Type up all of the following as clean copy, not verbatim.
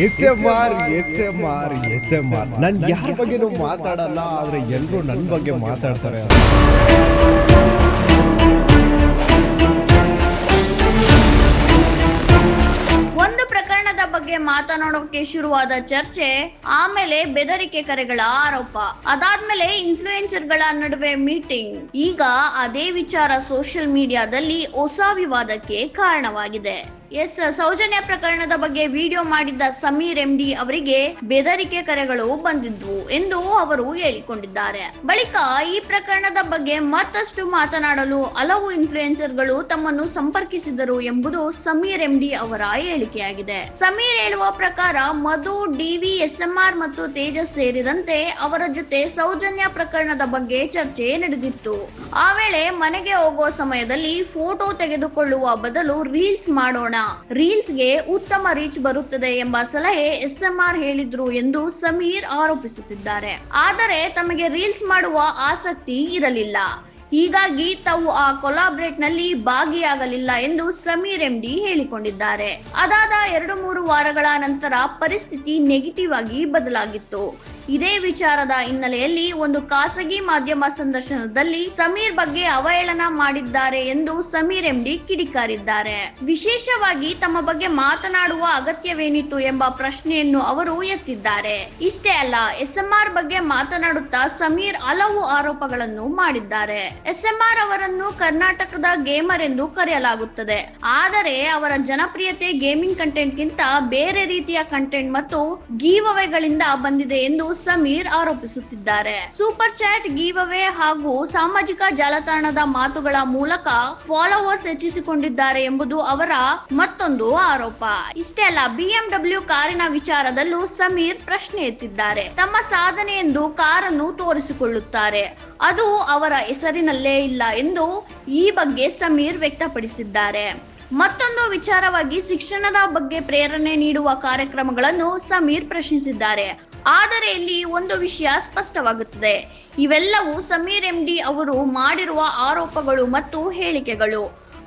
ಎಸ್.ಎಂ.ಆರ್. ನಾನು ಯಾರ ಬಗ್ಗೆನೂ ಮಾತಾಡಲ್ಲ, ಆದ್ರೆ ಎಲ್ಲರೂ ನನ್ನ ಬಗ್ಗೆ ಮಾತಾಡ್ತಾರೆ. ಒಂದು ಪ್ರಕರಣದ ಬಗ್ಗೆ ಮಾತನಾಡೋಕೆ ಶುರುವಾದ ಚರ್ಚೆ, ಆಮೇಲೆ ಬೆದರಿಕೆ ಕರೆಗಳ ಆರೋಪ, ಅದಾದ್ಮೇಲೆ ಇನ್ಫ್ಲೂಯೆನ್ಸರ್ಗಳ ನಡುವೆ ಮೀಟಿಂಗ್. ಈಗ ಅದೇ ವಿಚಾರ ಸೋಷಿಯಲ್ ಮೀಡಿಯಾದಲ್ಲಿ ಹೊಸ ವಿವಾದಕ್ಕೆ ಕಾರಣವಾಗಿದೆ. ಸೌಜನ್ಯ ಪ್ರಕರಣದ ಬಗ್ಗೆ ವಿಡಿಯೋ ಮಾಡಿದ್ದ ಸಮೀರ್ ಎಂಡಿ ಅವರಿಗೆ ಬೆದರಿಕೆ ಕರೆಗಳು ಬಂದಿದ್ವು ಎಂದು ಅವರು ಹೇಳಿಕೊಂಡಿದ್ದಾರೆ. ಬಳಿಕ ಈ ಪ್ರಕರಣದ ಬಗ್ಗೆ ಮತ್ತಷ್ಟು ಮಾತನಾಡಲು ಹಲವು ಇನ್ಫ್ಲೂಯೆನ್ಸರ್ಗಳು ತಮ್ಮನ್ನು ಸಂಪರ್ಕಿಸಿದರು ಎಂಬುದು ಸಮೀರ್ ಎಂಡಿ ಅವರ ಹೇಳಿಕೆಯಾಗಿದೆ. ಸಮೀರ್ ಹೇಳುವ ಪ್ರಕಾರ ಮಧು, ಡಿವಿ, ಎಸ್.ಎಂ.ಆರ್. ಮತ್ತು ತೇಜಸ್ ಸೇರಿದಂತೆ ಅವರ ಜೊತೆ ಸೌಜನ್ಯ ಪ್ರಕರಣದ ಬಗ್ಗೆ ಚರ್ಚೆ ನಡೆದಿತ್ತು. ಆ ವೇಳೆ ಮನೆಗೆ ಹೋಗುವ ಸಮಯದಲ್ಲಿ ಫೋಟೋ ತೆಗೆದುಕೊಳ್ಳುವ ಬದಲು ರೀಲ್ಸ್ ಮಾಡೋಣ, ರೀಲ್ಸ್ಗೆ ಉತ್ತಮ ರೀಚ್ ಬರುತ್ತದೆ ಎಂಬ ಸಲಹೆ ಎಸ್.ಎಂ.ಆರ್. ಹೇಳಿದ್ರು ಎಂದು ಸಮೀರ್ ಆರೋಪಿಸುತ್ತಿದ್ದಾರೆ. ಆದರೆ ತಮಗೆ ರೀಲ್ಸ್ ಮಾಡುವ ಆಸಕ್ತಿ ಇರಲಿಲ್ಲ, ಹೀಗಾಗಿ ತಾವು ಆ ಕೊಲಾಬ್ರೇಟ್ ನಲ್ಲಿ ಭಾಗಿಯಾಗಲಿಲ್ಲ ಎಂದು ಸಮೀರ್ ಎಂಡಿ ಹೇಳಿಕೊಂಡಿದ್ದಾರೆ. ಅದಾದ 2-3 ವಾರಗಳ ನಂತರ ಪರಿಸ್ಥಿತಿ ನೆಗೆಟಿವ್ ಆಗಿ ಬದಲಾಗಿತ್ತು. ಇದೇ ವಿಚಾರದ ಹಿನ್ನೆಲೆಯಲ್ಲಿ ಒಂದು ಖಾಸಗಿ ಮಾಧ್ಯಮ ಸಂದರ್ಶನದಲ್ಲಿ ಸಮೀರ್ ಬಗ್ಗೆ ಅವಹೇಳನ ಮಾಡಿದ್ದಾರೆ ಎಂದು ಸಮೀರ್ ಎಂಡಿ ಕಿಡಿಕಾರಿದ್ದಾರೆ. ವಿಶೇಷವಾಗಿ ತಮ್ಮ ಬಗ್ಗೆ ಮಾತನಾಡುವ ಅಗತ್ಯವೇನಿತ್ತು ಎಂಬ ಪ್ರಶ್ನೆಯನ್ನು ಅವರು ಎತ್ತಿದ್ದಾರೆ. ಇಷ್ಟೇ ಅಲ್ಲ, ಎಸ್.ಎಂ.ಆರ್. ಬಗ್ಗೆ ಮಾತನಾಡುತ್ತಾ ಸಮೀರ್ ಹಲವು ಆರೋಪಗಳನ್ನು ಮಾಡಿದ್ದಾರೆ. ಎಸ್.ಎಂ.ಆರ್. ಅವರನ್ನು ಕರ್ನಾಟಕದ ಗೇಮರ್ ಎಂದು ಕರೆಯಲಾಗುತ್ತದೆ, ಆದರೆ ಅವರ ಜನಪ್ರಿಯತೆ ಗೇಮಿಂಗ್ ಕಂಟೆಂಟ್ ಗಿಂತ ಬೇರೆ ರೀತಿಯ ಕಂಟೆಂಟ್ ಮತ್ತು ಗೀವ್ ಅವೇಗಳಿಂದ ಬಂದಿದೆ ಎಂದು ಸಮೀರ್ ಆರೋಪಿಸುತ್ತಿದ್ದಾರೆ. ಸೂಪರ್ ಚಾಟ್, ಗೀವ್ ಅವೇ ಹಾಗೂ ಸಾಮಾಜಿಕ ಜಾಲತಾಣದ ಮಾತುಗಳ ಮೂಲಕ ಫಾಲೋವರ್ಸ್ ಹೆಚ್ಚಿಸಿಕೊಂಡಿದ್ದಾರೆ ಎಂಬುದು ಅವರ ಮತ್ತೊಂದು ಆರೋಪ. ಇಷ್ಟೇ ಅಲ್ಲ, BMW ಕಾರಿನ ವಿಚಾರದಲ್ಲೂ ಸಮೀರ್ ಪ್ರಶ್ನೆ ಎತ್ತಿದ್ದಾರೆ. ತಮ್ಮ ಸಾಧನೆ ಎಂದು ಕಾರನ್ನು ತೋರಿಸಿಕೊಳ್ಳುತ್ತಾರೆ, ಅದು ಅವರ ಹೆಸರಿನಲ್ಲೇ ಇಲ್ಲ ಎಂದು ಈ ಬಗ್ಗೆ ಸಮೀರ್ ವ್ಯಕ್ತಪಡಿಸಿದ್ದಾರೆ. ಮತ್ತೊಂದು ವಿಚಾರವಾಗಿ ಶಿಕ್ಷಣದ ಬಗ್ಗೆ ಪ್ರೇರಣೆ ನೀಡುವ ಕಾರ್ಯಕ್ರಮಗಳನ್ನು ಸಮೀರ್ ಪ್ರಶ್ನಿಸಿದ್ದಾರೆ. ಆದರೆ ಇಲ್ಲಿ ಒಂದು ವಿಷಯ ಸ್ಪಷ್ಟವಾಗುತ್ತದೆ, ಇವೆಲ್ಲವೂ ಸಮೀರ್ ಎಂಡಿ ಅವರು ಮಾಡಿರುವ ಆರೋಪಗಳು ಮತ್ತು ಹೇಳಿಕೆಗಳು.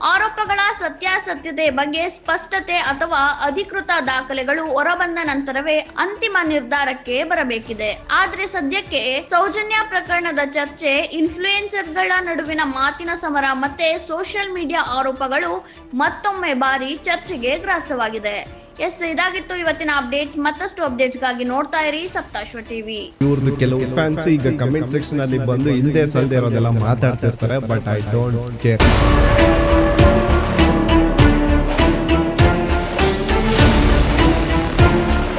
ಆರೋಪಗಳ ಸತ್ಯಾಸತ್ಯತೆ ಬಗ್ಗೆ ಸ್ಪಷ್ಟತೆ ಅಥವಾ ಅಧಿಕೃತ ದಾಖಲೆಗಳು ಹೊರಬಂದ ನಂತರವೇ ಅಂತಿಮ ನಿರ್ಧಾರಕ್ಕೆ ಬರಬೇಕಿದೆ. ಆದ್ರೆ ಸದ್ಯಕ್ಕೆ ಸೌಜನ್ಯ ಪ್ರಕರಣದ ಚರ್ಚೆ, ಇನ್ಫ್ಲೂಯೆನ್ಸರ್ಗಳ ನಡುವಿನ ಮಾತಿನ ಸಮರ ಮತ್ತೆ ಸೋಷಿಯಲ್ ಮೀಡಿಯಾ ಆರೋಪಗಳು ಮತ್ತೊಮ್ಮೆ ಬಾರಿ ಚರ್ಚೆಗೆ ಗ್ರಾಸವಾಗಿದೆ. ಇದಾಗಿತ್ತು ಇವತ್ತಿನ ಅಪ್ಡೇಟ್ಸ್. ಮತ್ತಷ್ಟು ಅಪ್ಡೇಟ್ಸ್ಗಾಗಿ ನೋಡ್ತಾ ಇರಿ ಸಪ್ತಾಶ್ವ ಟಿವಿ. ಇವ್ರದ್ದು ಕೆಲವು ಫ್ಯಾನ್ಸ್ ಈಗ ಕಮೆಂಟ್ ಸೆಕ್ಷನ್ ಅಲ್ಲಿ ಬಂದು ಹಿಂದೆ ಸಲ್ದೇ ಇರೋದೆಲ್ಲ ಮಾತಾಡ್ತಿರ್ತಾರೆ, ಬಟ್ ಐ ಡೋಂಟ್ ಕೇರ್.